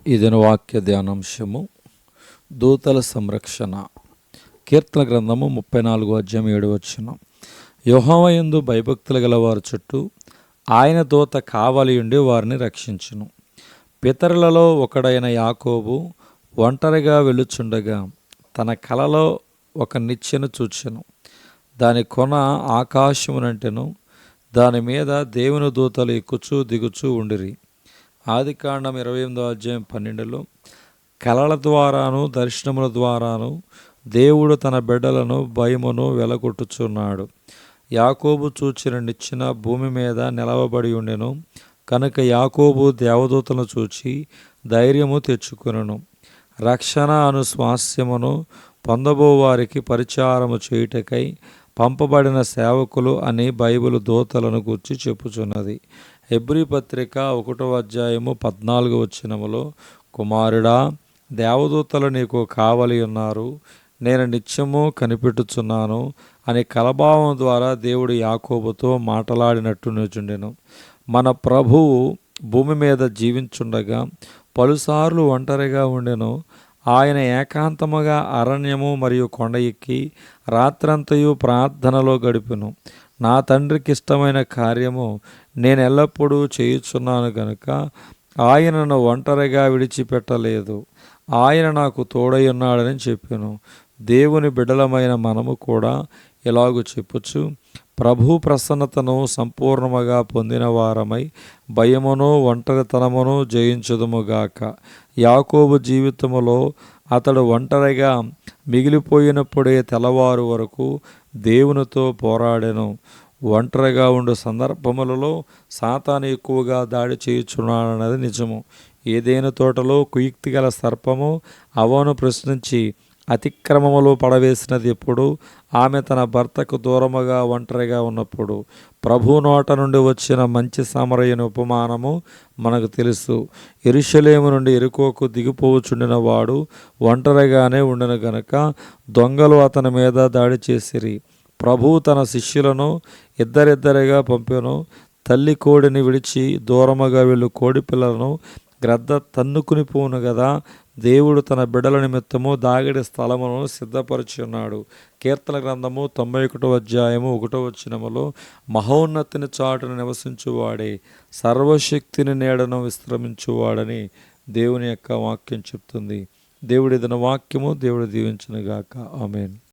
ఈ దిన వాక్య ధ్యానాంశము దూతల సంరక్షణ. కీర్తన గ్రంథము 34:7. యెహోవా యందు భయభక్తులు గల వారి చుట్టూ ఆయన దూత కావలియుండి వారిని రక్షించును. పితరులలో ఒకడైన యాకోబు ఒంటరిగా వెళ్ళుచుండగా తన కలలో ఒక నిచ్చెను చూచెను. దాని కొన ఆకాశమునంటెను, దాని మీద దేవుని దూతలు ఎక్కుచూ దిగుచూ ఉండిరి. ఆదికాండం 28:12 కలల ద్వారాను దర్శనముల ద్వారాను దేవుడు తన బిడ్డలను భయమును వెలగొట్టుచున్నాడు. యాకోబు చూచిన నిచ్చెన భూమి మీద నిలవబడి ఉండెను కనుక యాకోబు దేవదూతలను చూచి ధైర్యము తెచ్చుకొనెను. రక్షణ అను స్వాస్యమును పొందబో వారికి పరిచారము చేయుటకై పంపబడిన సేవకులు అని బైబిలు దూతలను గూర్చి చెప్పుచున్నది. హెబ్రీ పత్రిక 1:14 కుమారుడా, దేవదూతలు నీకు కావలి ఉన్నారు, నేను నిత్యము కనిపెట్టుచున్నాను అని కలభావం ద్వారా దేవుడు యాకోబుతో మాట్లాడినట్టు నిజుండెను. మన ప్రభువు భూమి మీద జీవించుండగా పలుసార్లు ఒంటరిగా ఉండెను. ఆయన ఏకాంతముగా అరణ్యము మరియు కొండ ఎక్కి రాత్రంతయు ప్రార్థనలో గడిపెను. నా తండ్రికి ఇష్టమైన కార్యము నేను ఎల్లప్పుడూ చేయుచున్నాను గనుక ఆయన నన్ను ఒంటరిగా విడిచిపెట్టలేదు. ఆయన నాకు తోడై ఉన్నాడని చెప్పాను. దేవుని బిడ్డలమైన మనము కూడా ఇలాగూ చెప్పుచు ప్రభు ప్రసన్నతను సంపూర్ణముగా పొందిన వారమై భయమును ఒంటరితనమును జయించుదుముగాక. యాకోబు జీవితములో అతడు ఒంటరిగా మిగిలిపోయినప్పుడే తెల్లవారు వరకు దేవునితో పోరాడెను. ఒంటరిగా ఉండు సందర్భములలో సాతాను ఎక్కువగా దాడి చేయుచున్నాడన్నది నిజము. ఏదైనా తోటలో కుయుక్తి గల సర్పము అవ్వను ప్రశ్నించి అతిక్రమములో పడవేసినది ఎప్పుడు? ఆమె తన భర్తకు దూరముగా ఒంటరిగా ఉన్నప్పుడు. ప్రభు నోట నుండి వచ్చిన మంచి సమరయుని ఉపమానము మనకు తెలుసు. యెరూషలేము నుండి యెరికోకు దిగిపోవచుండిన వాడు ఒంటరిగానే ఉండెను గనుక దొంగలు అతని మీద దాడి చేసిరి. ప్రభువు తన శిష్యులను ఇద్దరిద్దరిగా పంపెను. తల్లి కోడిని విడిచి దూరముగా వెళ్ళు కోడి పిల్లలను గ్రద్ద తన్నుకుని పోను గదా. దేవుడు తన బిడ్డల నిమిత్తము దాగిడి స్థలమును సిద్ధపరిచి ఉన్నాడు. కీర్తన గ్రంథము 91:1 మహోన్నతిని చాటును నివసించువాడే సర్వశక్తిని నీడను విశ్రమించువాడని దేవుని యొక్క వాక్యం చెప్తుంది. దేవుడి దిన వాక్యము దేవుడు దీవించునుగాక. ఆమేన్.